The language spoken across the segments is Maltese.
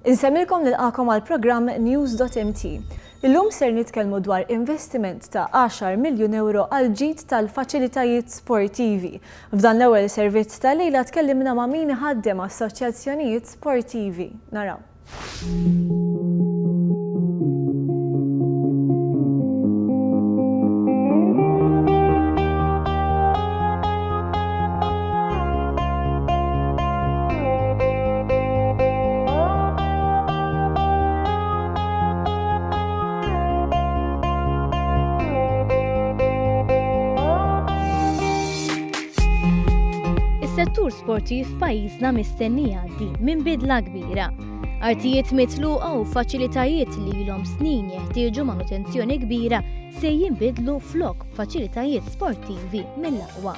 Insemmilkom nilqakom għal-programm News.mt. Illum ser nitkellmu dwar investiment ta' 10 miljun euro għal ġid tal-faċilitajiet sportivi. F'dan l-ewwel servizz tal-lejla tkellimna ma' min ħaddem assoċjazzjonijiet sportivi. Naraw. Is-settur sportiv f'pajjiżna mistennija għaddi minn bidla kbira. Artijiet mitluqa u faċilitajiet li ilhom snin jeħtieġu manutenzjoni kbira se jinbidlu flok faċilitajiet sportivi mill-aqwa.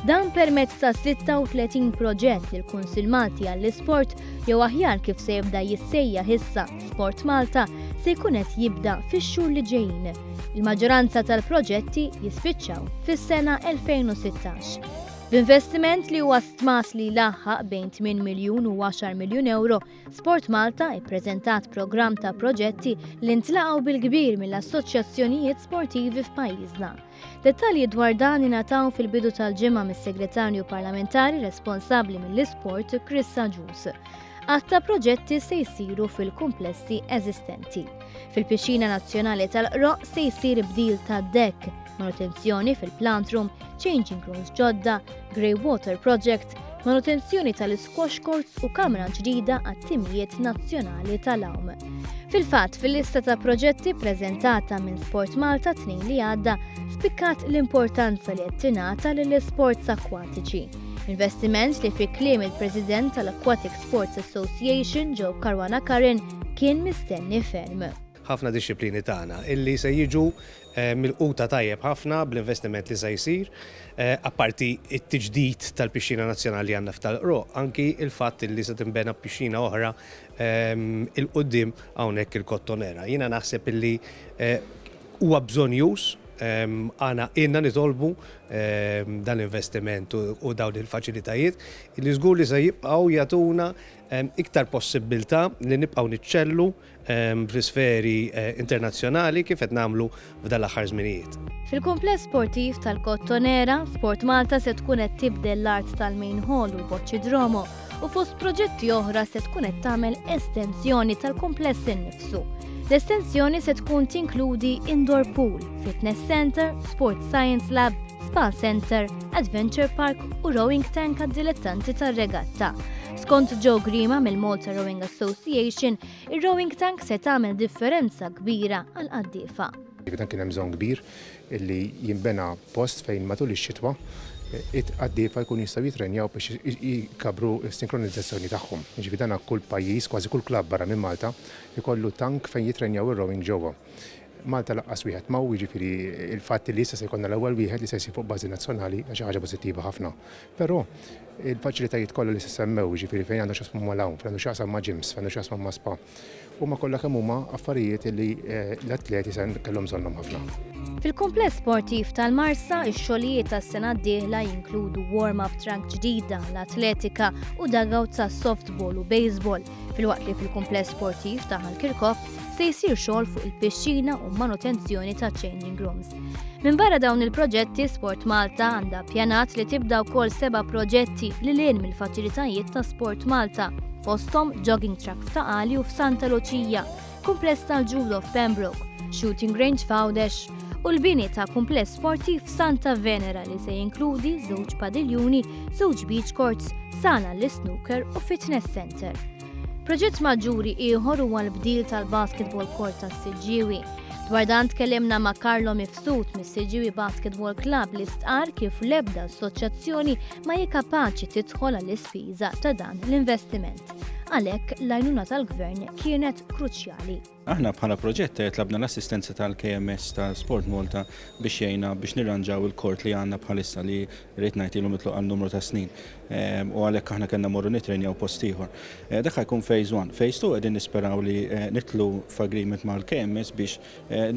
Dan permezz ta' 36 proġett li l-Kunsill Malti għall-Isport jew aħjar kif se jibda jissejjaħ issa Sport Malta se jkun qed jibda fix-xhur li ġejjin. Il-maġġoranza tal-proġetti jispiċċaw fis-sena 2016. B'investiment li huwa stmas li laħħaq bejn 8 miljun u 10 miljun euro, Sport Malta ippreżentat programm ta' proġetti li ntlaqgħu bil-kbir mill-assoċjazzjonijiet sportivi f'pajjiżna. Dettalji dwar dan ingħataw fil-bidu tal-ġimgħa mis-Segretarju Parlamentari responsabbli mill-isport Chris Ġus. Għatta proġetti se jsiru fil-komplessi eżistenti. Fil-Pixxina Nazzjonali tal-Qroq se jsir bdil tad-dekk, manutenzjoni fil-plant room, changing rooms ġodda, Grey Water Project, manutenzjoni tal-squash courts u kamra ġdida għat-timijiet nazzjonali tal-awm. Fil-fatt, fil-lista ta' proġetti preżentata minn Sport Malta tnejn li għadda, spikkat l-importanza li qed tingħata lill-isports akwatiċi. Investiment li fi kliem il-President tal-Aquatic Sports Association Joe Caruana Karen kien mistenni ferm. Ħafna disċiplini tagħna illi se jiġu mill-quta tajjeb ħafna bl-investiment li se jsir, apparti it-tiġdid tal-Pixxina Nazzjonali għandna f'Tal-Qroq, anki il-fatt li se tinbena pixxina oħra il-qudiem hawnhekk il-Kottonera. Jiena naħseb illi huwa bżonn jus għana inna nitolbu dan l-investiment u dawn il-faċilitajiet li żgur li se jibqgħu jagħtuna iktar possibilità li nibqgħu niċċellu fl-sferi internazzjonali kif qed nagħmlu f'dan l-aħħar żminijiet. Fil-kumpless sportiv tal-Kottonera, Sport Malta se tkun qed tibdel l-art tal-Main Hall u l-Boċċidromo u fost proġetti oħra se tkun qed tagħmel estensjoni tal-kumpless innifsu. L-estensjoni se tkun tinkludi indoor pool, fitness center, sport science lab, spa center, adventure park u rowing tank għad-dilettanti tar-regatta. Skont Joe Grima mill-Malta Rowing Association, ir-rowing tank se tagħmel differenza kbira għal qaddiefa. Dan kien hemm bżonn kbir illi jinbena post fejn matul ix-xitwa it-qaddiefa jkun jistgħu jitrenjaw biex jikabru s-sinkronizzazzjoni tagħhom. Jiġifieri dan kull pajjiż, kważi kull klabb barra minn Malta jkollu tank fejn jitrenjaw ir-rowing ġewwa. Malta laqqas wieħed ma' jiġifieri il-fatt li issa se jkollna l-ewwel wieħed li se jsir fuq bażi nazzjonali hija xi ħaġa pożittiva ħafna. Però il-faċilitajiet kollha li se semmew jiġifieri fejn għandu x'jaqsmu mal-hawn, fejn għandu x'jaqsam ma' gyms, fejn għandu x'jaqsam ma' spa. Huma kollha kemm huma affarijiet li l-atleti se kellhom bżonnhom ħafna. Fil-kumpless sportiv tal-Marsa, ix-xogħlijiet tas-sena d-dieħla jinkludu warm-up track ġdida l-atletika u dugout ta' softball u baseball, filwaqt li fil-kumpless sportiv ta' Kirkhof se jsir xogħol fuq il-pixxina u manutenzjoni ta' changing rooms. Minn barra dawn il-proġetti, Sport Malta għandha ppjanat li tibda wkoll 7 proġetti li lien mill-faċilitajiet ta' Sport Malta, fosthom jogging track f'Taqali u f'Santa Luċija, kumpless tal-Judo f'Pembroke, shooting range f'Għawdex u l-bini ta' kumpless sportiv f'Santa Venera li se jinkludi żewġ padiljuni, żewġ beach courts, sala l-snooker u fitness center. Proġett maġġuri ieħor huwa l-bdil tal-basketball court tas-Siġġiewi. Dwar dan tkellimna ma' Carlo Mifsud mis-Siġġiewi Basketball Club li stqar kif l-ebda assoċjazzjoni ma hi kapaċi tidħol għall-ispiża ta' dan l-investiment. Għalhekk l-għajnuna tal-Gvern kienet kruċjali. Aħna bħala proġett tlabna l-assistenza tal-KMS tal-Sport Malta biex jgħinna biex nirranġaw il-kort li għandna bħalissa li rrid ngħid ilu mitluq għal numru ta' snin. U għalhekk aħna kellna morru nitrenjaw post ieħor. Dak jkun phase 1. Phase 2 qegħdin nisperaw li nitlu f'agreement mal-KMS biex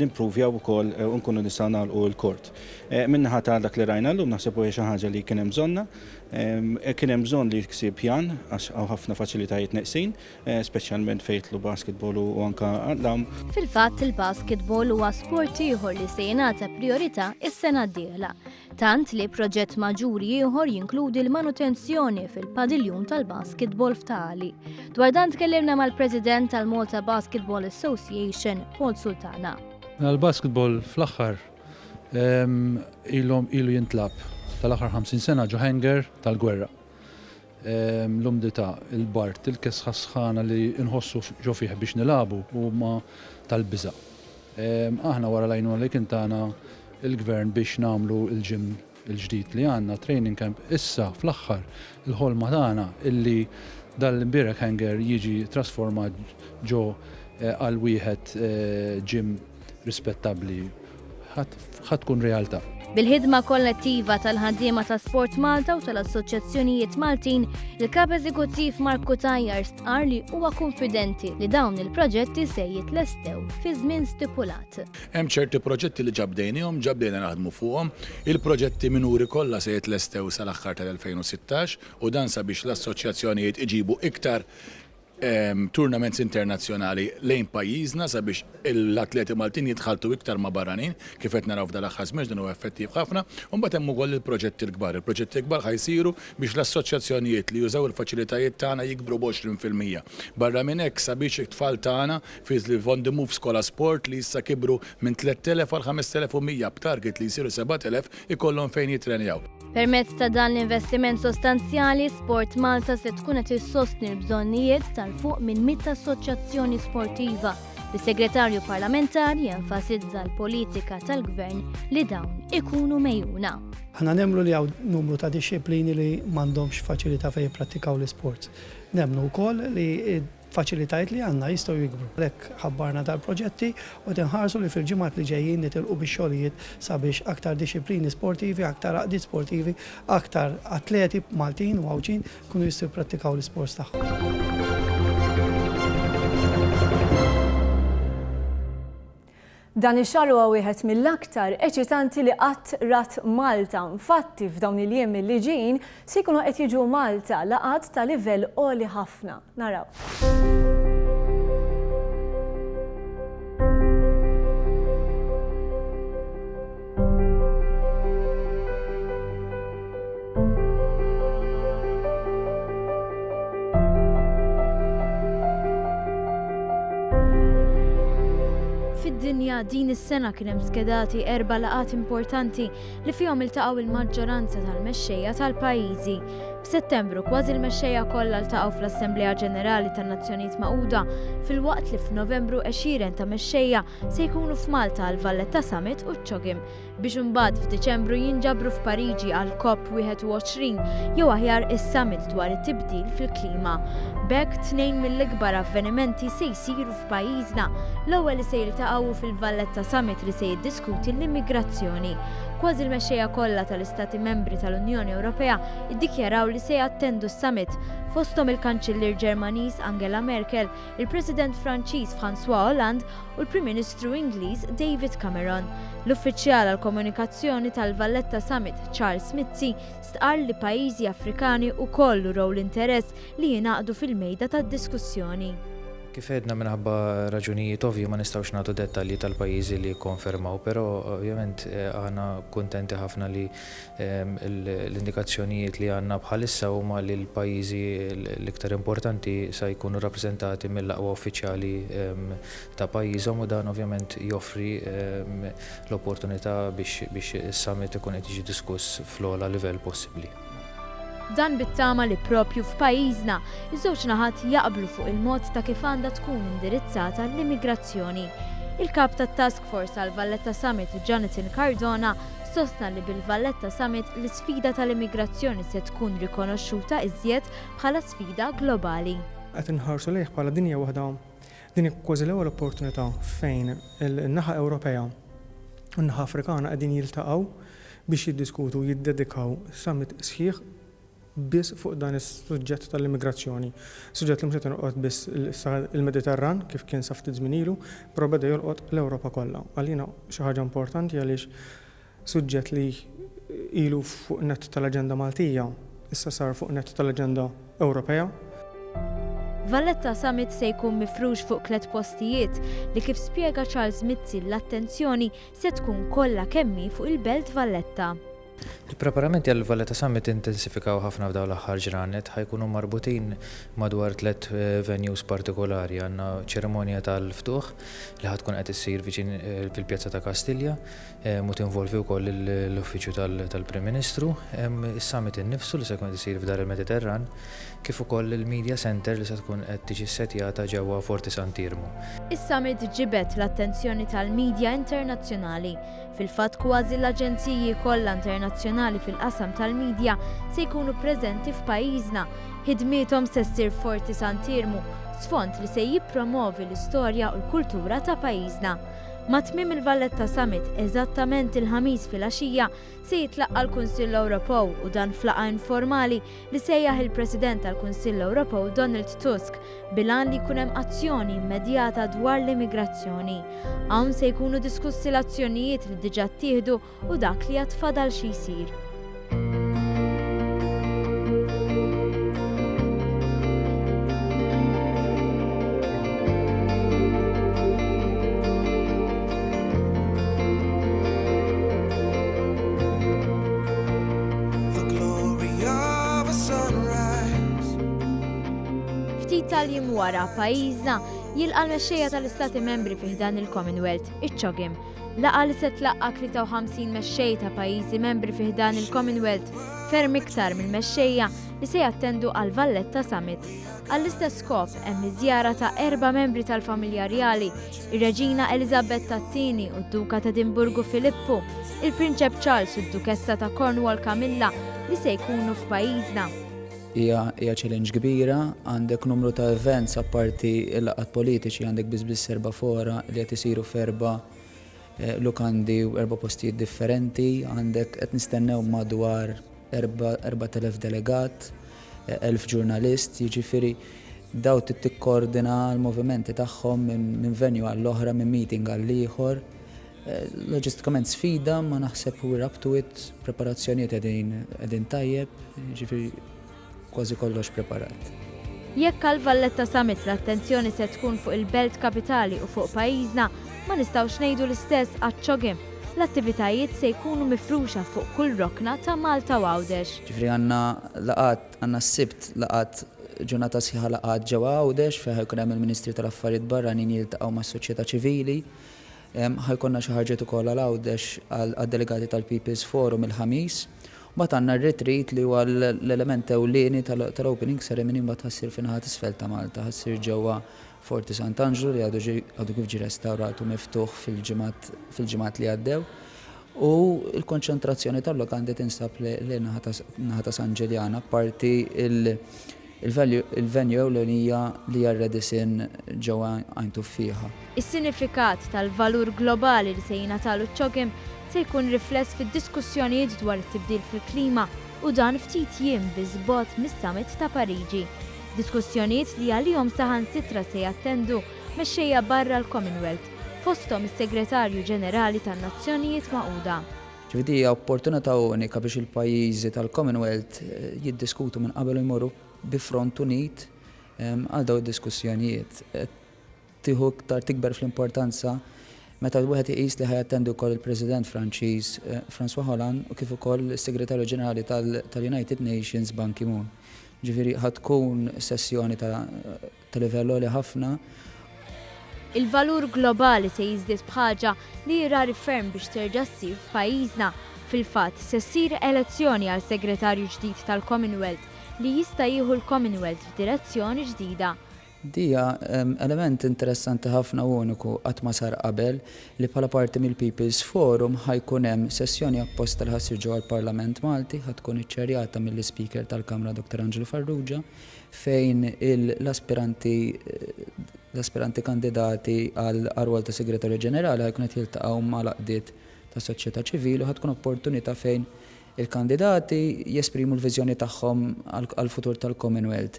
nimprovjaw ukoll u nkunu nistgħu nagħlqu l-kort. Minnaħa ta' dak li rajna llum naħseb huwa xi ħaġa li kien hemm bżonna Kien hemm bżonn li ksib pjan għax hawn ħafna faċilitajiet neqsin, speċjalment fejtlu basketball u anka għadam. Fil-fatt il-basketball huwa sport ieħor li se jingħata priorità is-sena d-dieħla. Tant li proġett maġuri ieħor jinkludi l-manutenzjoni fil-padiljun tal-basketball f'Tali. Dwar dan tkellimna mal-President tal-Malta Basketball Association, Paul Sultana. Il-basketball fl-aħħar ilu jintlab tal-aħħar 50 sena ġo hanger tal-gwerra. L-umdita, il-bart, il-kesħa sħana li nħossu ġo fih biex nilabu u ma tal-biza. Aħna wara lajnu li kintana il-gvern biex namlu il-ġim il-ġdid li għanna training camp issa fl-aħħar il-ħolma tagħna illi dal-imbirek hanger jiġi trasformat ġo għal wieħed ġim rispettabli ħad tkun realtà. Bil-ħidma kollettiva tal-ħaddiema ta' Sport Malta u tal-Assoċjazzjonijiet Maltin, il-Kap Eżekuttiv Marko Tajjar stqar li huwa konfidenti li dawn il-proġetti se jitlestew fi żmien stipulat. Hemm ċerti proġetti li ġabdejna naħdmu fuqhom, il-proġetti minuri kollha se jitlestew sal-aħħar tal-2016 u dan sabiex l-assoċjazzjonijiet iġibu iktar tournaments internazzjonali lejn pajjiżna sabiex l-atleti Maltin jitħaltu iktar ma' barranin kif qed naraw f'dal-aħħar żmien dan huwa effettiv ħafna, u mbagħad hemm ukoll il-proġetti l-kbar. Il-proġetti l-kbar ħajsiru biex l-assoċjazzjonijiet li jużaw il-faċilitajiet tagħna jikbru b'20%. Barra minn hekk sabiex it-tfal tagħna fi On the Move Skola Sport li issa kibru minn 3,000 għal 5,100 b'target li jsiru 7,000 ikollhom fejn jitrenjaw. Permezz ta' dan l-investiment sostanzjali, Sport Malta se tkun qed issostni l-bżonnijiet tal-fuq minn 100 assoċjazzjoni sportiva. Is-Segretarju Parlamentari jenfasizza l-politika tal-Gvern li dawn ikunu mejjuna. Ħana nemmlu li hawn numru ta' disċiplini li m'għandhomx faċilità fejn jippratikaw l-isports. Nemmnu wkoll li faċilitajiet li għandna jistgħu jikbru. Hekk ħabbarna tal-proġetti u tinħarsu li fil-ġimgħat li ġejjin nitilqu bix-xogħlijiet sabiex aktar disċiplini sportivi, aktar għaqdiet sportivi, aktar atleti Maltin u Għawġin kunu jistgħu jippratikaw l-isports tagħhom. Dan ix-xahar huwa wieħed mill-aktar eċitanti li qatt rat Malta. Infatti f'dawn il-jiem li ġejjin se jkunu qed jiġu Malta laqgħat ta' livell għoli ħafna. Naraw. Fid-dinja din is-sena kien hemm skedati 4 laqgħat importanti li fihom iltaqgħu il-maġġoranza tal-mexxejja tal-pajjiżi. F'Settembru kważi l-mexxejja kollha ltaqgħu fl-Assembleja Ġenerali tan-Nazzjonijiet Magħquda, filwaqt li f'Novembru 20 ta' mexxejja se jkunu f'Malta għal Valletta Summit u ċ-Ċogim biex imbagħad f'Diċembru jinġabru f'Pariġi għal COP21 jew aħjar is-summit dwar it-tibdil fil-klima. B'hekk 2 mill-ikbar avvenimenti se jsiru f'pajjiżna. L-ewwel li se jiltaqgħu fil-Valletta Summit li se jiddiskuti l-immigrazzjoni. Kważi l-mexxejja kollha tal-Istati Membri tal-Unjoni Ewropea iddikjaraw li se jattendu s-summit fosthom il-Kanċiller Ġermaniż Angela Merkel, il-President Franċiż François Hollande u l-Prim Ministru Ingliż David Cameron. L-uffiċjal għall-komunikazzjoni tal-Valletta Summit Charles Mizzi stqar li pajjiżi Afrikani wkoll uraw l-interess li jingħaqdu fil-mejda tad-diskussjoni. Kif għedna minħabba raġunijiet ovvju ma nistgħux nagħtu dettalji tal-pajjiżi li konfermaw, però ovvjament aħna kuntenti ħafna li l-indikazzjonijiet li għandna bħalissa huma li l-pajjiżi l-iktar importanti se jkunu rappreżentati mill-aqwa uffiċjali ta' pajjiżhom u dan ovvjament joffri l-opportunità biex is-summit ikun qed jiġi diskuss fl-ogħla livell possibbli. Dan bit-tama li propju f'pajjiżna iż-żewġ naħat jaqblu fuq il-mod ta' kif għandha tkun indirizzata l-immigrazzjoni. Il-kap tat-Task Force għal Valletta Summit Jonathan Cardona sostna li bil-Valletta Summit l-isfida tal-immigrazzjoni se tkun rikonoxxuta iżjed bħala sfida globali. Qed inħarsu lejh bħala dinja waħda din kważi l-ewwel opportunità fejn in-naħa Ewropea u n-naħa Afrikana qegħdin jiltaqgħu biex jiddiskutu jiddedikaw summit sħiħ biss fuq dan is-suġġett tal-immigrazzjoni. Suġġett li mhux qed inqgħod biss il-Mediterran kif kien sa ftit żmien ilu, però beda jolqot l-Ewropa kollha. Għalina xi ħaġa importanti għaliex suġġett li ilu fuq nett tal-aġenda Maltija issa sar fuq net tal-Aġenda Ewropea. Valletta Summit se jkun mifrux fuq 3 postijiet li kif spjega Charles Mizzi l-attenzjoni se tkun kollha kemmi fuq il-Belt Valletta. Il-preparamenti għal Valletta Summit intensifikaw ħafna f'dawn l-aħħar ġranet, ħajkunu marbutin madwar 3 venues partikolari. Għandna ċeremonja tal-ftuħ li ħatkun qed issir viċin fil-Pjazza ta' Kastilja, u tinvolvi wkoll l-Uffiċċju tal-Prim Ministru, is-summit innifsu li se jkun qed isir f'Dar il-Mediterran, kif ukoll il-Media Center li se tkun qed tiġi ssetjata ġewwa Forti Santirmu. Is-summit ġibet l-attenzjoni tal-medja internazzjonali. Fil-fatt kważi l-aġenziji kollha internazzjonali fil-qasam tal-medja se jkunu preżenti f'pajjiżna. Ħidmiethom se ssir Forti Santirmu, sfond li se jippromovi l-istorja u l-kultura ta' pajjiżna. Ma' tmiem il-Valletta Summit eżattament il-ħamis fil-għaxija se jitlaqqa l-Kunsill Ewropew u dan flaqa informali li sejjaħ il-President tal-Kunsill Ewropew Donald Tusk bilan li jkun hemm azzjoni immedjata dwar l-immigrazzjoni. Hawn se jkunu diskussi l-azzjonijiet li diġà ttieħdu u dak li għad fadal xi jsir. Tal-jiem wara pajjiżna jilqa' l-mexxejja tal-Istati Membri fih dan il-Commonwealth, iċ-CHOGM. Laqa li se tlaqqa 53 mexxej ta' pajjiżi membri fih dan il-Commonwealth, ferm iktar mill-mexxejja li se jattendu għal Valletta Summit. Għall-istess skop hemm iżjara ta' 4 membri tal-familja Rjali, ir-Reġina Elizabetta II u d-Duka ta' Edinburgu Filippu, il-Prinċep Charles u d-Dukessa ta' Cornwall Camilla li se jkunu f'pajjiżna. Hija challenge kbira, għandek numru ta' events apparti l-laqgħat politiċi, għandek biss 4 fora li qed isiru f'4 lukandi u 4 postijiet differenti, għandek qed nistennew madwar 4,000 delegat, 1000 ġurnalist, jiġifieri daw tikkoordina l-movimenti tagħhom minn venue għall-oħra, minn meeting għall-ieħor. Loġistikament sfida, ma naħseb we're up to it, preparazzjonijiet qegħdin tajjeb, jiġifieri kważi kollox preparat. Jekk għal Valletta Summit l-attenzjoni se tkun fuq il-Belt Kapitali u fuq pajjiżna, ma nistgħux ngħidu l-istess għaċ-CHOGM. L-attivitajiet se jkunu mifruxa fuq kull rokna ta' Malta u Għawdex. Ġifri għandna s-sibt laqat ġurnata sħiħa laqat ġewwa Għawdex fejn ħajkun hemm il-Ministri tal-Affarijiet Barranin jiltaqgħu mas-soċjetà ċivili. Ħajkonna xi ħarġiet ukoll għal Għawdex għad-delegati tal-People's Forum il-ħamis. Bat għandna r-retreat li huwa l-element ewlieni tal-opening ceremony mbagħad ħassir fin-naħa isfel ta' Malta, ħassir ġewwa Forti Sant'Angelo li għadu kif ġie restawrat u miftuħ fil-ġimgħat li għaddew. U l-konċentrazzjoni tal-lokandi tinsab li naħa ta' San Ġiljana, parti il-venue ewlenija li hija Radisson ġewwa Għajn Tuffiħa. Is-sinifikat tal-valur globali li se jingħatalu ċ-CHOGM se jkun rifless fid-diskussjonijiet dwar it-tibdil fil-klima u dan ftit jiem biżbot mis-Summit ta' Pariġi. Diskussjonijiet li għalihom saħansitra se jattendu mexxejja barra l-Commonwealth, fosthom is-Segretarju Ġenerali tan-Nazzjonijiet Magħquda. Ġifieri hija opportunità unika biex il-pajjiżi tal-Commonwealth jiddiskutu minn qabel jmorru bi front unit għal dawn id-diskussjonijiet. Tieħu iktar tikber fl-importanza meta wieħed iqis li ħajattendu wkoll il-President Franċiż François Hollande u kif ukoll is-Segretarju Ġenerali tal-United Nations Ban Ki-moon. Ġifieri ħadkun sessjoni ta' livell għoli ħafna. Il-valur globali se jiżdied bħaġa li rari ferm biex terġa' ssir f'pajjiżna. Fil-fatt se ssir elezzjoni għal segretarju ġdid tal-Commonwealth li jista' jieħu l-Commonwealth f'direzzjoni ġdida. Dija element interessanti ħafna uniku qatt ma sar qabel li bħala parti mill-People's Forum ħajkun hemm sessjoni apposta li ħassir ġewwa l-Parlament Malti ħadkun iċċerjata mill-Speaker tal-Kamra Dr. Angelo Farrugia fejn l-aspiranti kandidati għal rwol ta' Segretarju Ġenerali ħajkun qed jiltaqgħu mal-għaqdiet ta' soċjetà ċivili u ħadkun opportunità fejn il-kandidati jesprimu l-viżjoni tagħhom għall-futur tal-Commonwealth.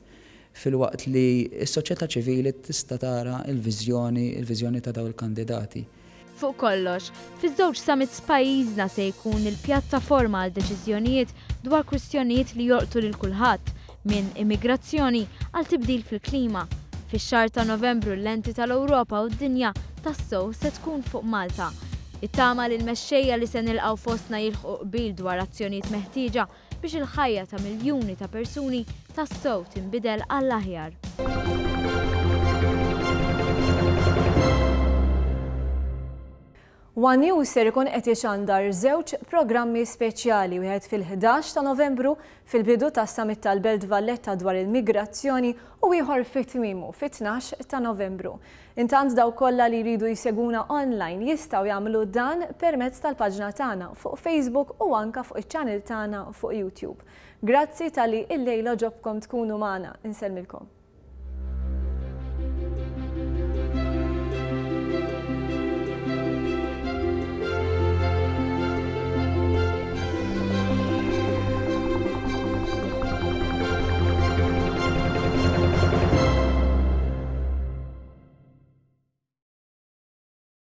Fil-waqt li s-soċjetà ċivili tista' tara l-viżjoni ta' dawn il-kandidati. fuq kollox, fiż-żewġ summits pajjiżna se jkun il-pjattaforma għal deċiżjonijiet dwar kwistjonijiet li jorqtu lil kulħadd minn immigrazzjoni għal tibdil fil-klima. Fix-xahar ta' Novembru l-lenti tal-Ewropa u d-dinja tas-sew se tkun fuq Malta. It-tama li l-mexxejja li se nilqgħu fostna jilħqu qbil dwar azzjonijiet meħtieġa biex il-ħajja ta' miljuni ta' persuni tas-sew tinbidel għall-aħjar. One News ser ikun qed ixandar żewġ programmi speċjali wieħed fil-11 ta' Novembru fil-bidu tas-Summit tal-Belt Valletta dwar il-migrazzjoni u ieħor fit-tmiemu fit-12 ta' Novembru. Intant daw kollha li jridu jseguna online jistgħu jagħmlu dan permezz tal-paġna tagħna fuq Facebook u anke fuq iċ-channel tagħna fuq YouTube. Grazzi tal-li illejla ġobkom tkunu magħna. Insellmilkom.